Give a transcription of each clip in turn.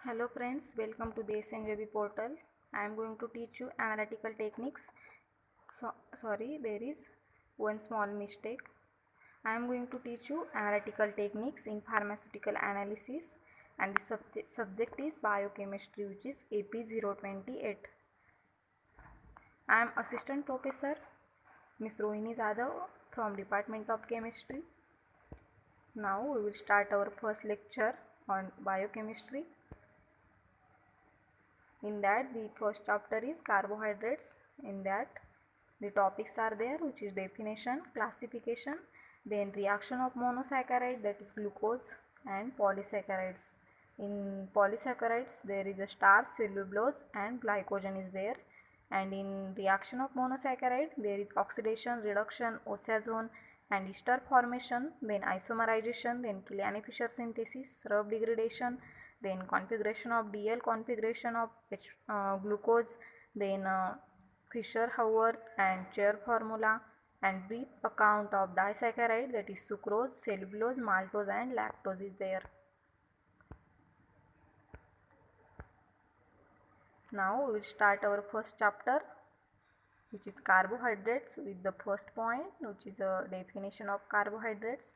Hello friends, welcome to the SNJB portal. I am going to teach you analytical techniques. Sorry, there is one small mistake. I am going to teach you analytical techniques in pharmaceutical analysis, and the subject is biochemistry, which is AP028. I am Assistant Professor Ms. Rohini Zadav from Department of Chemistry. Now we will start our first lecture on biochemistry. In that, the first chapter is carbohydrates. In that, the topics are there, which is definition, classification, then reaction of monosaccharide, that is glucose, and polysaccharides. In polysaccharides, there is a starch, cellulose, and glycogen is there. And in reaction of monosaccharide, there is oxidation, reduction, oxazone, and ester formation, then isomerization, then Killian-Fischer synthesis, rub degradation, then configuration of DL, configuration of glucose, then Fischer-Haworth and Chair formula, and brief account of disaccharide, that is sucrose, cellulose, maltose, and lactose is there. Now we will start our first chapter, which is carbohydrates, with the first point, which is a definition of carbohydrates.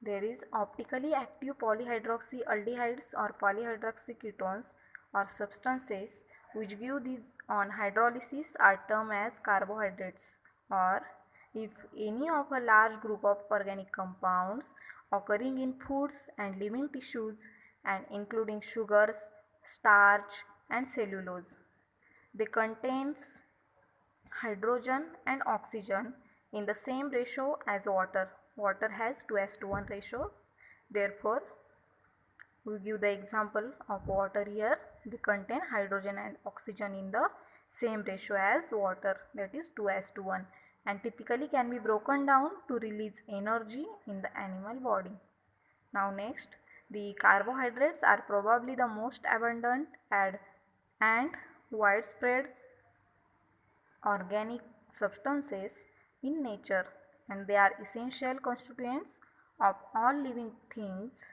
There is optically active polyhydroxyaldehydes or polyhydroxyketones or substances which give these on hydrolysis are termed as carbohydrates, or if any of a large group of organic compounds occurring in foods and living tissues and including sugars, starch and cellulose. They contains hydrogen and oxygen in the same ratio as water. Water has 2:1 ratio. Therefore, we give the example of water here. They contain hydrogen and oxygen in the same ratio as water, that is 2:1, and typically can be broken down to release energy in the animal body. Now next, the carbohydrates are probably the most abundant and widespread organic substances in nature, and they are essential constituents of all living things,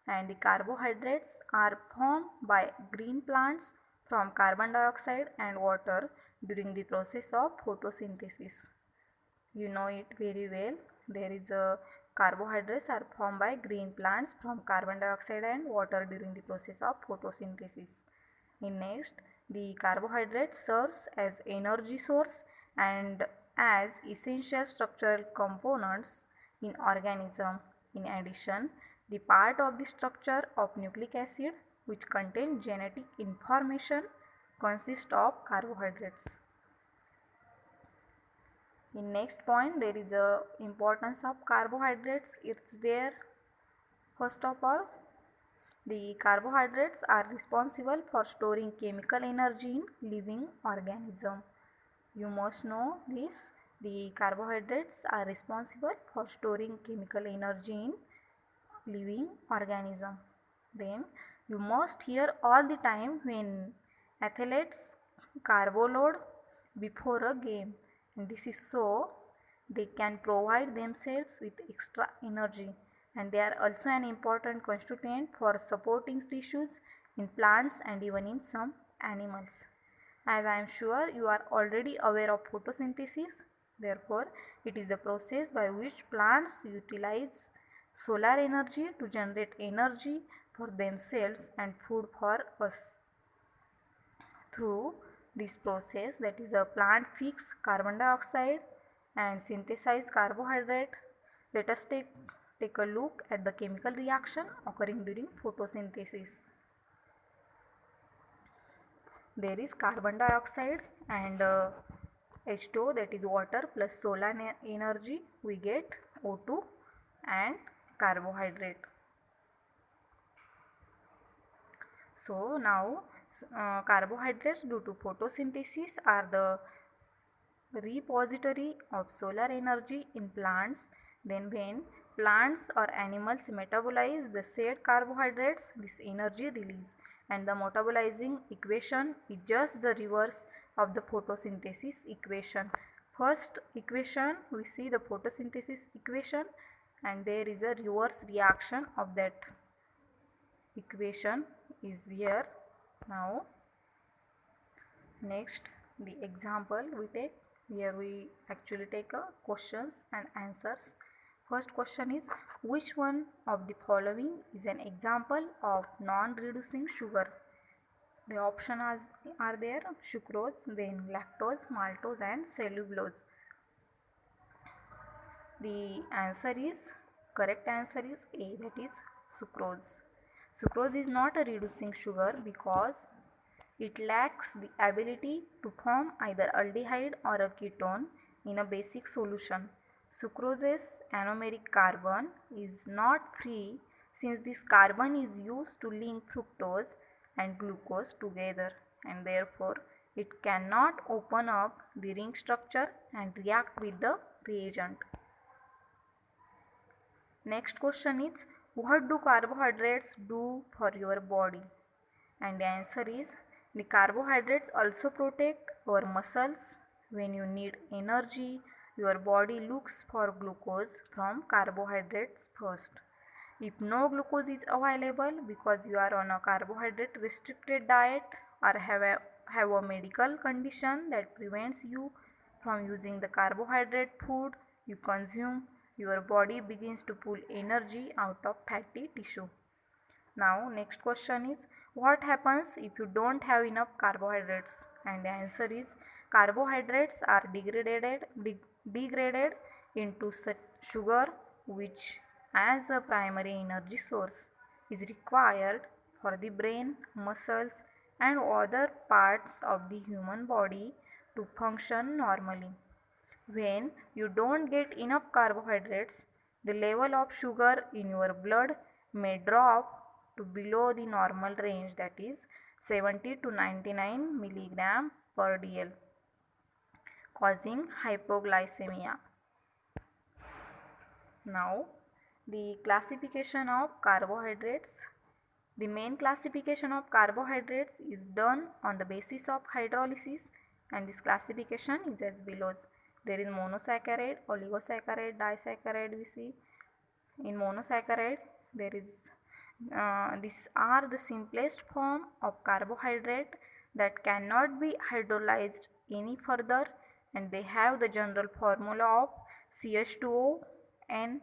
and the carbohydrates are formed by green plants from carbon dioxide and water during the process of photosynthesis. You know it very well. There is a carbohydrates are formed by green plants from carbon dioxide and water during the process of photosynthesis. In next, the carbohydrate serves as energy source and as essential structural components in organism. In addition, the part of the structure of nucleic acid which contain genetic information consists of carbohydrates. In next point, there is a importance of carbohydrates. It's there. First of all, the carbohydrates are responsible for storing chemical energy in living organism. You must know this. The carbohydrates are responsible for storing chemical energy in living organism. Then you must hear all the time when athletes carbo load before a game, and this is so they can provide themselves with extra energy, and they are also an important constituent for supporting tissues in plants and even in some animals. As I am sure you are already aware of photosynthesis, therefore it is the process by which plants utilize solar energy to generate energy for themselves and food for us. Through this process, that is, a plant fix carbon dioxide and synthesize carbohydrate. Let us take a look at the chemical reaction occurring during photosynthesis. There is carbon dioxide and H2O, that is water, plus solar energy, we get O2 and carbohydrate. So now carbohydrates due to photosynthesis are the repository of solar energy in plants. Then when plants or animals metabolize the said carbohydrates, this energy release, and the metabolizing equation is just the reverse of the photosynthesis equation. First equation, we see the photosynthesis equation, and there is a reverse reaction of that equation is here. Now next, the example we take. Here we actually take questions and answers. First question is, which one of the following is an example of non-reducing sugar? The options are there: sucrose, then lactose, maltose and cellulose. The answer is, correct answer is A, that is sucrose. Sucrose is not a reducing sugar because it lacks the ability to form either aldehyde or a ketone in a basic solution. Sucrose's anomeric carbon is not free since this carbon is used to link fructose and glucose together, and therefore it cannot open up the ring structure and react with the reagent. Next question is, what do carbohydrates do for your body? And the answer is, the carbohydrates also protect our muscles. When you need energy, your body looks for glucose from carbohydrates first. If no glucose is available because you are on a carbohydrate restricted diet or have a medical condition that prevents you from using the carbohydrate food you consume, your body begins to pull energy out of fatty tissue. Now next question is, what happens if you don't have enough carbohydrates? And the answer is, carbohydrates are degraded into such sugar which as a primary energy source is required for the brain, muscles and other parts of the human body to function normally. When you don't get enough carbohydrates, the level of sugar in your blood may drop to below the normal range, that is 70 to 99 milligram per dl, causing hypoglycemia. Now, the classification of carbohydrates. The main classification of carbohydrates is done on the basis of hydrolysis, and this classification is as below. There is monosaccharide, oligosaccharide, disaccharide we see. In monosaccharide, there is these are the simplest form of carbohydrate that cannot be hydrolyzed any further, and they have the general formula of CH2O, and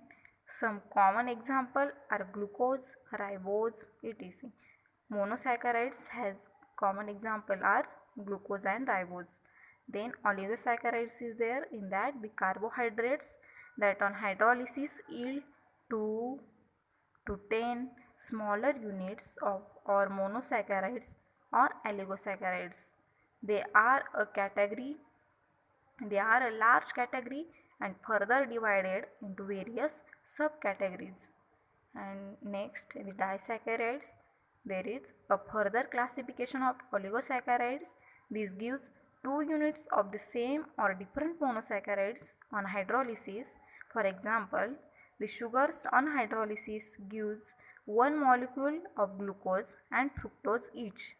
some common example are glucose, ribose, etc. Monosaccharides has common example are glucose and ribose. Then oligosaccharides is there, in that the carbohydrates that on hydrolysis yield 2 to 10 smaller units of or monosaccharides or oligosaccharides. They are a category, they are a large category and further divided into various subcategories. And next, the disaccharides. There is a further classification of oligosaccharides. This gives 2 units of the same or different monosaccharides on hydrolysis. For example, the sugars on hydrolysis gives 1 molecule of glucose and fructose each,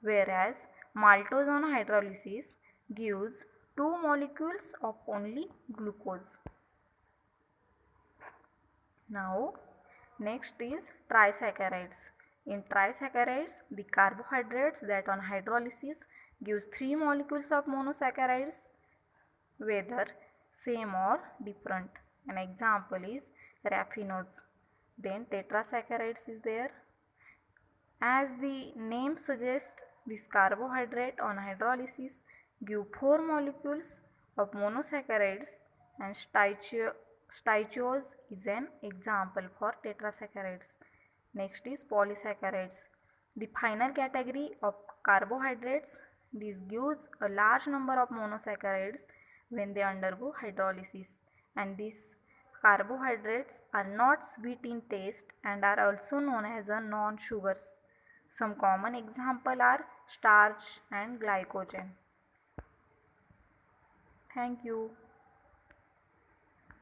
whereas maltose on hydrolysis gives 2 molecules of only glucose. Now, next is trisaccharides. In trisaccharides, the carbohydrates that on hydrolysis gives 3 molecules of monosaccharides, whether same or different. An example is raffinose. Then tetrasaccharides is there. As the name suggests, this carbohydrate on hydrolysis give 4 molecules of monosaccharides, and styrose is an example for tetrasaccharides. Next is polysaccharides. The final category of carbohydrates. This gives a large number of monosaccharides when they undergo hydrolysis, and these carbohydrates are not sweet in taste and are also known as a non-sugars. Some common examples are starch and glycogen. Thank you.